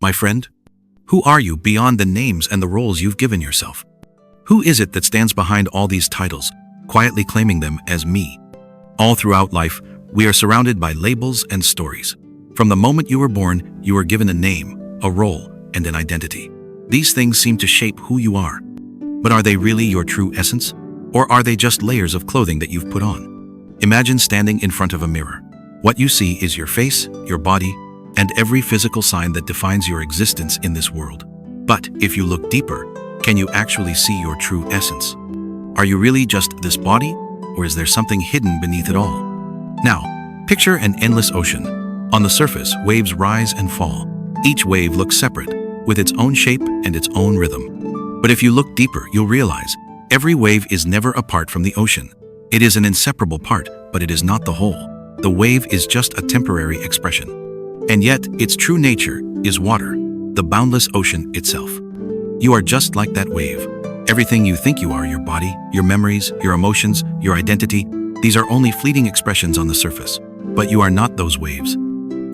My friend, who are you beyond the names and the roles you've given yourself? Who is it that stands behind all these titles, quietly claiming them as me? All throughout life, we are surrounded by labels and stories. From the moment you were born, you were given a name, a role, and an identity. These things seem to shape who you are. But are they really your true essence? Or are they just layers of clothing that you've put on? Imagine standing in front of a mirror. What you see is your face, your body, and every physical sign that defines your existence in this world. But if you look deeper, can you actually see your true essence? Are you really just this body, or is there something hidden beneath it all? Now, picture an endless ocean. On the surface, waves rise and fall. Each wave looks separate, with its own shape and its own rhythm. But if you look deeper, you'll realize every wave is never apart from the ocean. It is an inseparable part, but it is not the whole. The wave is just a temporary expression. And yet, its true nature is water, the boundless ocean itself. You are just like that wave. Everything you think you are, your body, your memories, your emotions, your identity, these are only fleeting expressions on the surface. But you are not those waves.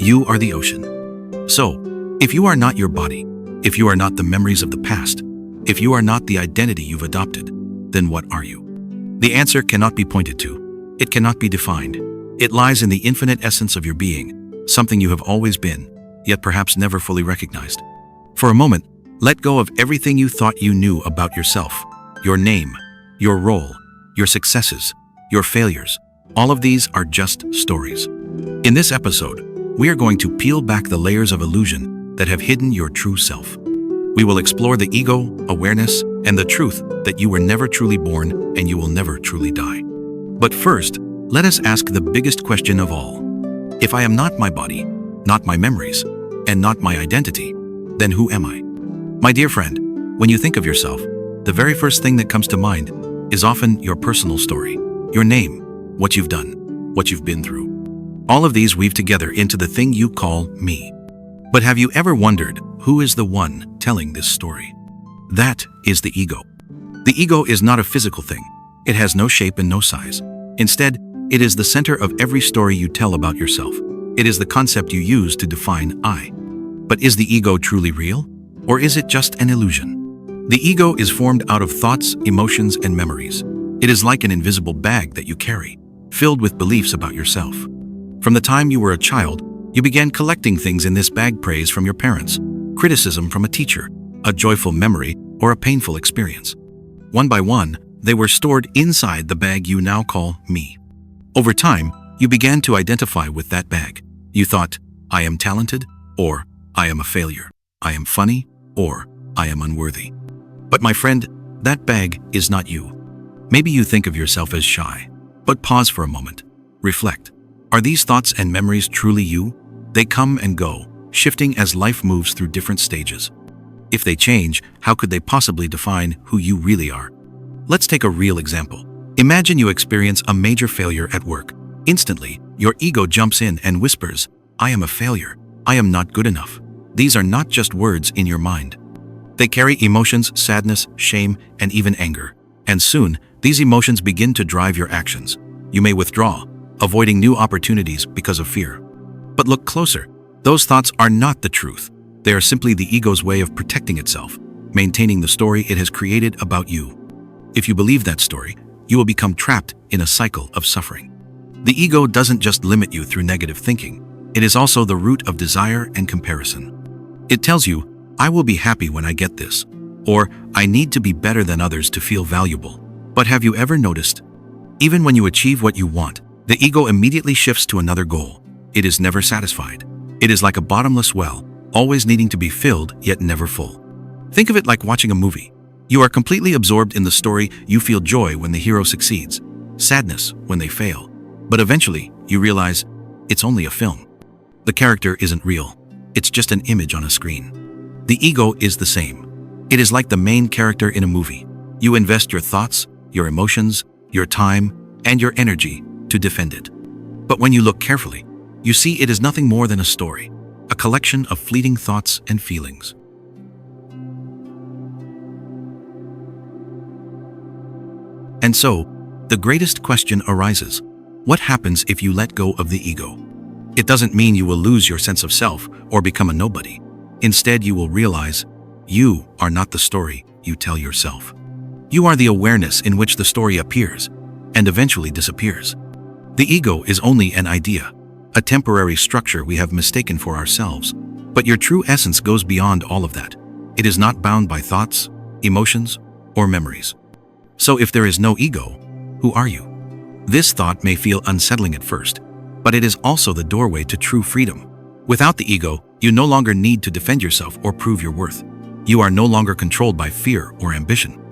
You are the ocean. So, if you are not your body, if you are not the memories of the past, if you are not the identity you've adopted, then what are you? The answer cannot be pointed to. It cannot be defined. It lies in the infinite essence of your being, something you have always been, yet perhaps never fully recognized. For a moment, let go of everything you thought you knew about yourself, your name, your role, your successes, your failures. All of these are just stories. In this episode, we are going to peel back the layers of illusion that have hidden your true self. We will explore the ego, awareness, and the truth that you were never truly born and you will never truly die. But first, let us ask the biggest question of all. If I am not my body, not my memories, and not my identity, then who am I? My dear friend, when you think of yourself, the very first thing that comes to mind is often your personal story, your name, what you've done, what you've been through. All of these weave together into the thing you call me. But have you ever wondered who is the one telling this story? That is the ego. The ego is not a physical thing. It has no shape and no size. Instead, it is the center of every story you tell about yourself. It is the concept you use to define I. But is the ego truly real? Or is it just an illusion? The ego is formed out of thoughts, emotions, and memories. It is like an invisible bag that you carry, filled with beliefs about yourself. From the time you were a child, you began collecting things in this bag: praise from your parents, criticism from a teacher, a joyful memory, or a painful experience. One by one, they were stored inside the bag you now call me. Over time, you began to identify with that bag. You thought, I am talented, or I am a failure. I am funny, or I am unworthy. But my friend, that bag is not you. Maybe you think of yourself as shy, but pause for a moment. Reflect. Are these thoughts and memories truly you? They come and go, shifting as life moves through different stages. If they change, how could they possibly define who you really are? Let's take a real example. Imagine you experience a major failure at work. Instantly, your ego jumps in and whispers, I am a failure. I am not good enough. These are not just words in your mind. They carry emotions, sadness, shame, and even anger. And soon, these emotions begin to drive your actions. You may withdraw, avoiding new opportunities because of fear. But look closer. Those thoughts are not the truth. They are simply the ego's way of protecting itself, maintaining the story it has created about you. If you believe that story, you will become trapped in a cycle of suffering. The ego doesn't just limit you through negative thinking. It is also the root of desire and comparison. It tells you, I will be happy when I get this, or I need to be better than others to feel valuable. But have you ever noticed? Even when you achieve what you want, the ego immediately shifts to another goal. It is never satisfied. It is like a bottomless well, always needing to be filled yet never full. Think of it like watching a movie. You are completely absorbed in the story. You feel joy when the hero succeeds, sadness when they fail. But eventually, you realize it's only a film. The character isn't real. It's just an image on a screen. The ego is the same. It is like the main character in a movie. You invest your thoughts, your emotions, your time, and your energy to defend it. But when you look carefully, you see it is nothing more than a story, a collection of fleeting thoughts and feelings. And so, the greatest question arises. What happens if you let go of the ego? It doesn't mean you will lose your sense of self or become a nobody. Instead, you will realize you are not the story you tell yourself. You are the awareness in which the story appears and eventually disappears. The ego is only an idea, a temporary structure we have mistaken for ourselves. But your true essence goes beyond all of that. It is not bound by thoughts, emotions, or memories. So if there is no ego, who are you? This thought may feel unsettling at first, but it is also the doorway to true freedom. Without the ego, you no longer need to defend yourself or prove your worth. You are no longer controlled by fear or ambition.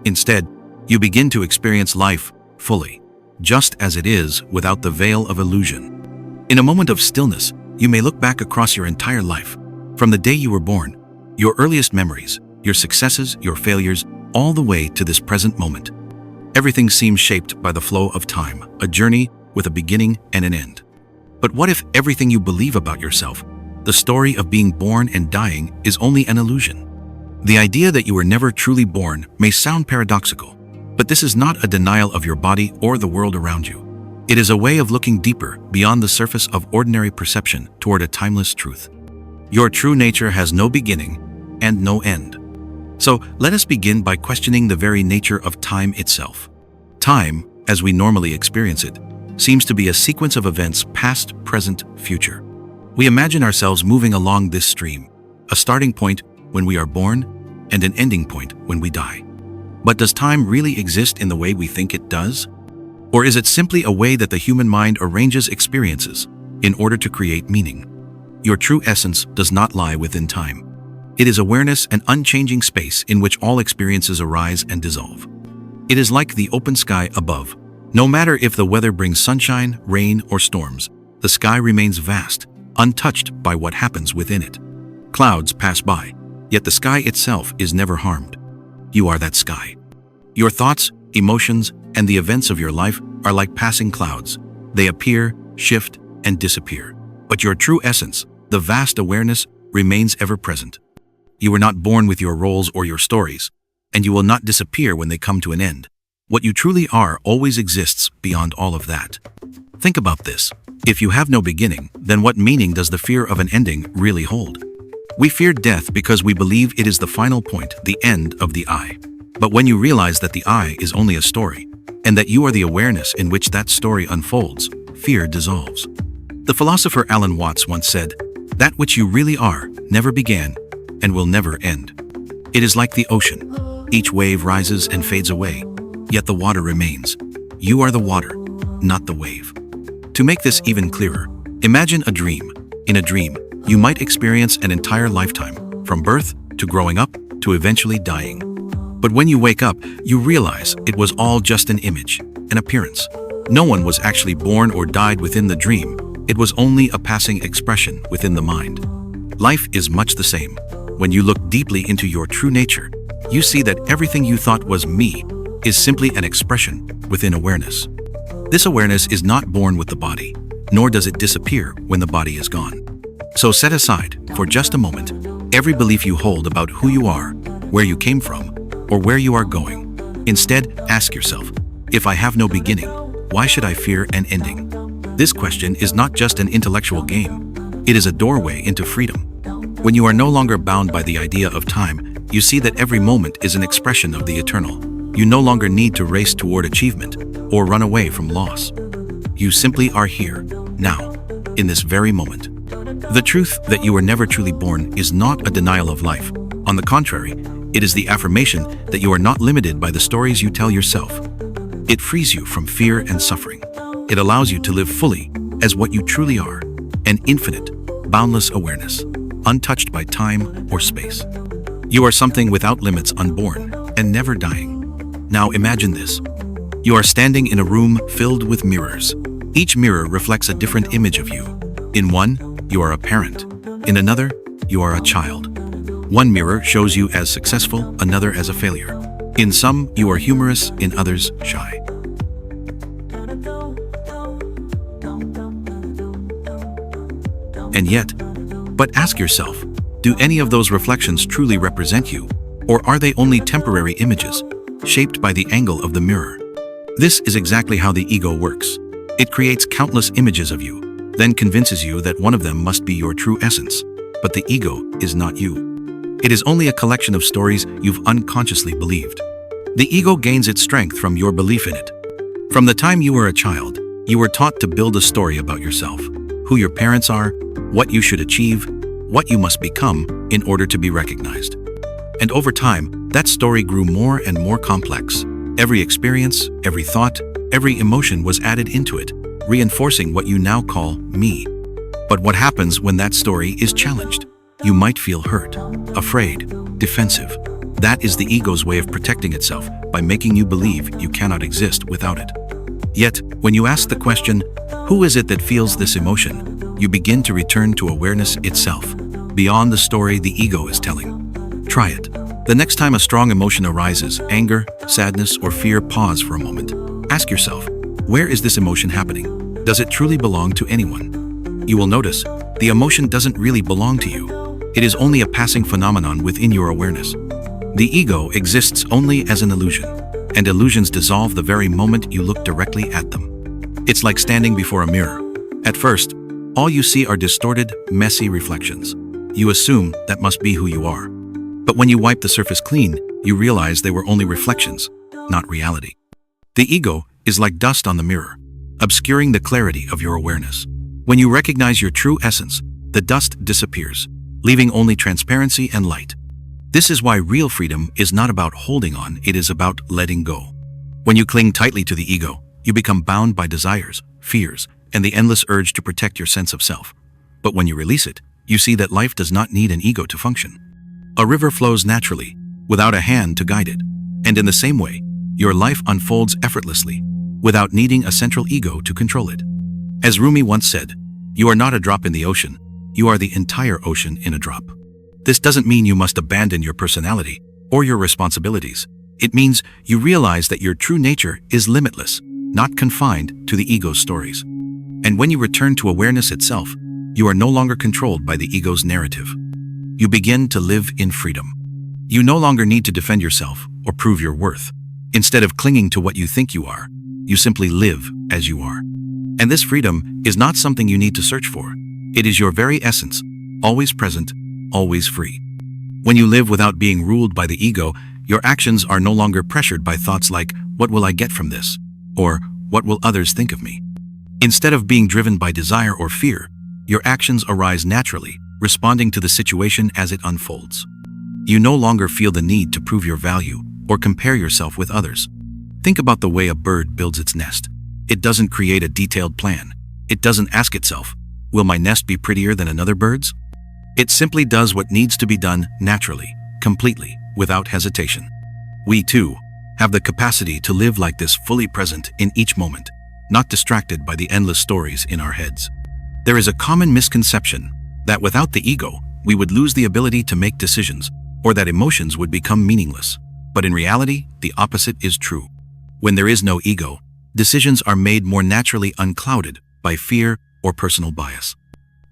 Instead, you begin to experience life fully, just as it is, without the veil of illusion. In a moment of stillness, you may look back across your entire life, from the day you were born, your earliest memories, your successes, your failures, all the way to this present moment. Everything seems shaped by the flow of time, a journey with a beginning and an end. But what if everything you believe about yourself, the story of being born and dying, is only an illusion? The idea that you were never truly born may sound paradoxical, but this is not a denial of your body or the world around you. It is a way of looking deeper, beyond the surface of ordinary perception, toward a timeless truth. Your true nature has no beginning and no end. So let us begin by questioning the very nature of time itself. Time, as we normally experience it, seems to be a sequence of events past, present, future. We imagine ourselves moving along this stream, a starting point when we are born and an ending point when we die. But does time really exist in the way we think it does? Or is it simply a way that the human mind arranges experiences in order to create meaning? Your true essence does not lie within time. It is awareness, an unchanging space in which all experiences arise and dissolve. It is like the open sky above. No matter if the weather brings sunshine, rain, or storms, the sky remains vast, untouched by what happens within it. Clouds pass by, yet the sky itself is never harmed. You are that sky. Your thoughts, emotions, and the events of your life are like passing clouds. They appear, shift, and disappear. But your true essence, the vast awareness, remains ever present. You were not born with your roles or your stories, and you will not disappear when they come to an end. What you truly are always exists beyond all of that. Think about this. If you have no beginning, then what meaning does the fear of an ending really hold? We fear death because we believe it is the final point, the end of the I. But when you realize that the I is only a story, and that you are the awareness in which that story unfolds, fear dissolves. The philosopher Alan Watts once said, "That which you really are never began and will never end." It is like the ocean. Each wave rises and fades away, yet the water remains. You are the water, not the wave. To make this even clearer, imagine a dream. In a dream, you might experience an entire lifetime, from birth to growing up to eventually dying. But when you wake up, you realize it was all just an image, an appearance. No one was actually born or died within the dream. It was only a passing expression within the mind. Life is much the same. When you look deeply into your true nature, you see that everything you thought was me is simply an expression within awareness. This awareness is not born with the body, nor does it disappear when the body is gone. So set aside, for just a moment, every belief you hold about who you are, where you came from, or where you are going. Instead, ask yourself, if I have no beginning, why should I fear an ending? This question is not just an intellectual game. It is a doorway into freedom. When you are no longer bound by the idea of time, you see that every moment is an expression of the eternal. You no longer need to race toward achievement or run away from loss. You simply are here, now, in this very moment. The truth that you were never truly born is not a denial of life. On the contrary, it is the affirmation that you are not limited by the stories you tell yourself. It frees you from fear and suffering. It allows you to live fully as what you truly are, an infinite, boundless awareness, untouched by time or space. You are something without limits, unborn, and never dying. Now imagine this. You are standing in a room filled with mirrors. Each mirror reflects a different image of you. In one, you are a parent. In another, you are a child. One mirror shows you as successful, another as a failure. In some, you are humorous, in others, shy. And yet, but ask yourself, do any of those reflections truly represent you? Or are they only temporary images, shaped by the angle of the mirror? This is exactly how the ego works. It creates countless images of you, then convinces you that one of them must be your true essence. But the ego is not you. It is only a collection of stories you've unconsciously believed. The ego gains its strength from your belief in it. From the time you were a child, you were taught to build a story about yourself, who your parents are, what you should achieve, what you must become in order to be recognized. And over time, that story grew more and more complex. Every experience, every thought, every emotion was added into it, reinforcing what you now call me. But what happens when that story is challenged? You might feel hurt, afraid, defensive. That is the ego's way of protecting itself by making you believe you cannot exist without it. Yet, when you ask the question, who is it that feels this emotion? You begin to return to awareness itself, beyond the story the ego is telling. Try it. The next time a strong emotion arises, anger, sadness, or fear, pause for a moment. Ask yourself, where is this emotion happening? Does it truly belong to anyone? You will notice, the emotion doesn't really belong to you. It is only a passing phenomenon within your awareness. The ego exists only as an illusion, and illusions dissolve the very moment you look directly at them. It's like standing before a mirror. At first, all you see are distorted, messy reflections. You assume that must be who you are. But when you wipe the surface clean, you realize they were only reflections, not reality. The ego is like dust on the mirror, obscuring the clarity of your awareness. When you recognize your true essence, the dust disappears, leaving only transparency and light. This is why real freedom is not about holding on, it is about letting go. When you cling tightly to the ego, you become bound by desires, fears, and the endless urge to protect your sense of self. But when you release it, you see that life does not need an ego to function. A river flows naturally, without a hand to guide it. And in the same way, your life unfolds effortlessly, without needing a central ego to control it. As Rumi once said, you are not a drop in the ocean, you are the entire ocean in a drop. This doesn't mean you must abandon your personality or your responsibilities. It means you realize that your true nature is limitless, not confined to the ego's stories. And when you return to awareness itself, you are no longer controlled by the ego's narrative. You begin to live in freedom. You no longer need to defend yourself or prove your worth. Instead of clinging to what you think you are, you simply live as you are. And this freedom is not something you need to search for. It is your very essence, always present, always free. When you live without being ruled by the ego, your actions are no longer pressured by thoughts like, what will I get from this? Or, what will others think of me? Instead of being driven by desire or fear, your actions arise naturally, responding to the situation as it unfolds. You no longer feel the need to prove your value or compare yourself with others. Think about the way a bird builds its nest. It doesn't create a detailed plan. It doesn't ask itself, will my nest be prettier than another bird's? It simply does what needs to be done naturally, completely, without hesitation. We, too, have the capacity to live like this, fully present in each moment, not distracted by the endless stories in our heads. There is a common misconception that without the ego, we would lose the ability to make decisions, or that emotions would become meaningless. But in reality, the opposite is true. When there is no ego, decisions are made more naturally, unclouded by fear or personal bias.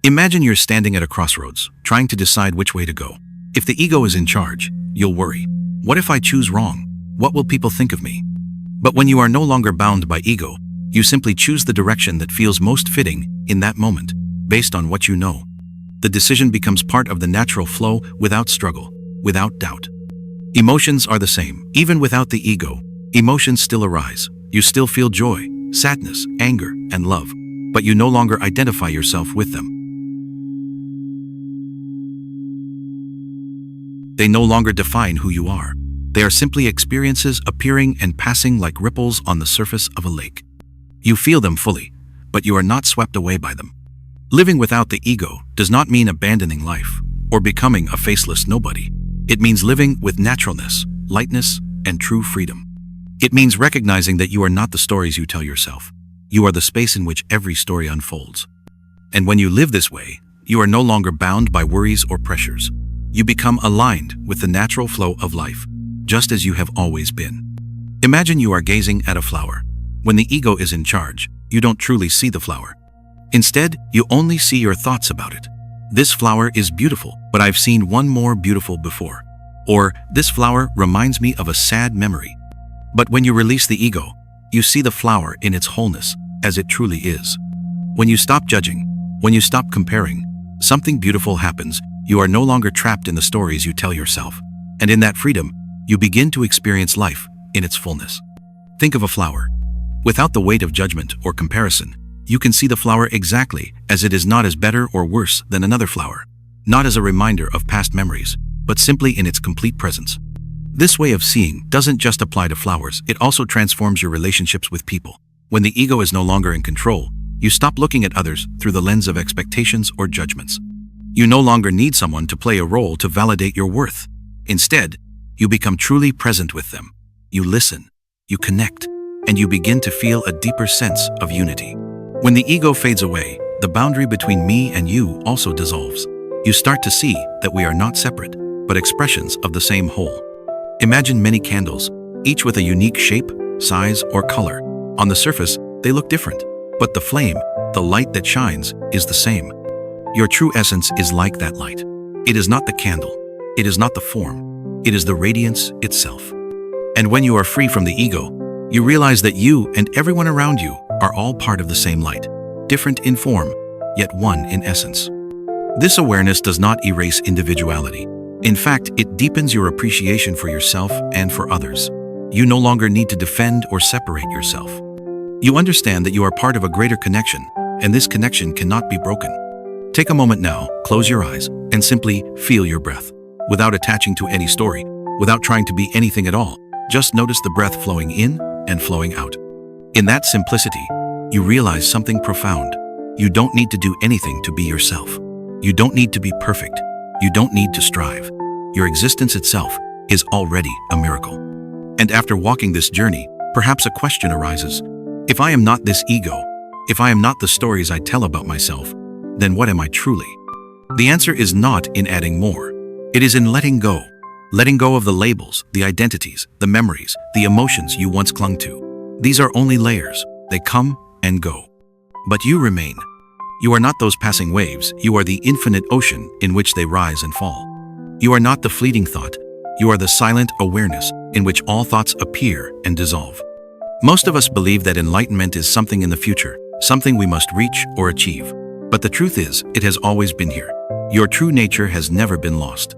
Imagine you're standing at a crossroads, trying to decide which way to go. If the ego is in charge, you'll worry. What if I choose wrong? What will people think of me? But when you are no longer bound by ego, you simply choose the direction that feels most fitting in that moment, based on what you know. The decision becomes part of the natural flow without struggle, without doubt. Emotions are the same. Even without the ego, emotions still arise. You still feel joy, sadness, anger, and love, but you no longer identify yourself with them. They no longer define who you are. They are simply experiences appearing and passing like ripples on the surface of a lake. You feel them fully, but you are not swept away by them. Living without the ego does not mean abandoning life or becoming a faceless nobody. It means living with naturalness, lightness, and true freedom. It means recognizing that you are not the stories you tell yourself. You are the space in which every story unfolds. And when you live this way, you are no longer bound by worries or pressures. You become aligned with the natural flow of life, just as you have always been. Imagine you are gazing at a flower. When the ego is in charge, you don't truly see the flower. Instead, you only see your thoughts about it. This flower is beautiful, but I've seen one more beautiful before. Or, this flower reminds me of a sad memory. But when you release the ego, you see the flower in its wholeness, as it truly is. When you stop judging, when you stop comparing, something beautiful happens. You are no longer trapped in the stories you tell yourself. And in that freedom, you begin to experience life in its fullness. Think of a flower. Without the weight of judgment or comparison, you can see the flower exactly as it is, not as better or worse than another flower, not as a reminder of past memories, but simply in its complete presence. This way of seeing doesn't just apply to flowers, it also transforms your relationships with people. When the ego is no longer in control, you stop looking at others through the lens of expectations or judgments. You no longer need someone to play a role to validate your worth. Instead, you become truly present with them. You listen, you connect, and you begin to feel a deeper sense of unity. When the ego fades away, the boundary between me and you also dissolves. You start to see that we are not separate, but expressions of the same whole. Imagine many candles, each with a unique shape, size, or color. On the surface, they look different, but the flame, the light that shines, is the same. Your true essence is like that light. It is not the candle. It is not the form. It is the radiance itself. And when you are free from the ego, you realize that you and everyone around you are all part of the same light, different in form, yet one in essence. This awareness does not erase individuality. In fact, it deepens your appreciation for yourself and for others. You no longer need to defend or separate yourself. You understand that you are part of a greater connection, and this connection cannot be broken. Take a moment now, close your eyes, and simply feel your breath. Without attaching to any story, without trying to be anything at all, just notice the breath flowing in and flowing out. In that simplicity, you realize something profound. You don't need to do anything to be yourself. You don't need to be perfect. You don't need to strive. Your existence itself is already a miracle. And after walking this journey, perhaps a question arises. If I am not this ego, if I am not the stories I tell about myself, then what am I truly? The answer is not in adding more. It is in letting go. Letting go of the labels, the identities, the memories, the emotions you once clung to. These are only layers. They come and go. But you remain. You are not those passing waves. You are the infinite ocean in which they rise and fall. You are not the fleeting thought. You are the silent awareness in which all thoughts appear and dissolve. Most of us believe that enlightenment is something in the future, something we must reach or achieve. But the truth is, it has always been here. Your true nature has never been lost.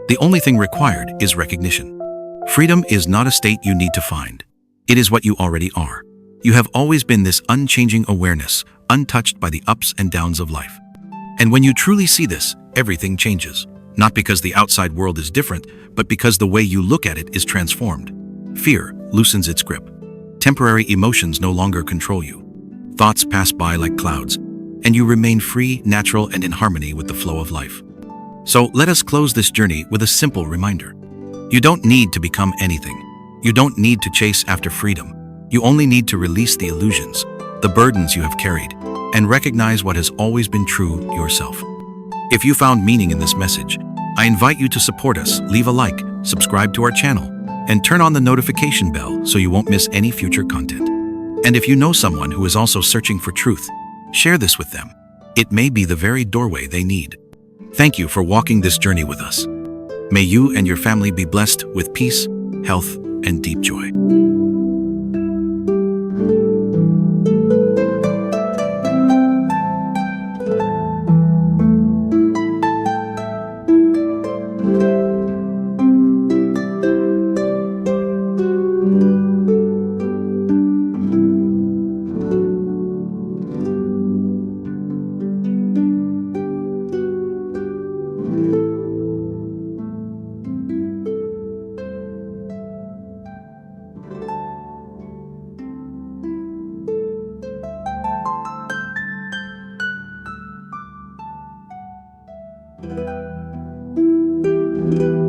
The only thing required is recognition. Freedom is not a state you need to find. It is what you already are. You have always been this unchanging awareness, untouched by the ups and downs of life. And when you truly see this, everything changes. Not because the outside world is different, but because the way you look at it is transformed. Fear loosens its grip. Temporary emotions no longer control you. Thoughts pass by like clouds, and you remain free, natural, and in harmony with the flow of life. So let us close this journey with a simple reminder. You don't need to become anything. You don't need to chase after freedom. You only need to release the illusions, the burdens you have carried, and recognize what has always been true yourself. If you found meaning in this message, I invite you to support us, leave a like, subscribe to our channel, and turn on the notification bell so you won't miss any future content. And if you know someone who is also searching for truth, share this with them. It may be the very doorway they need. Thank you for walking this journey with us. May you and your family be blessed with peace, health, and deep joy. Thank you.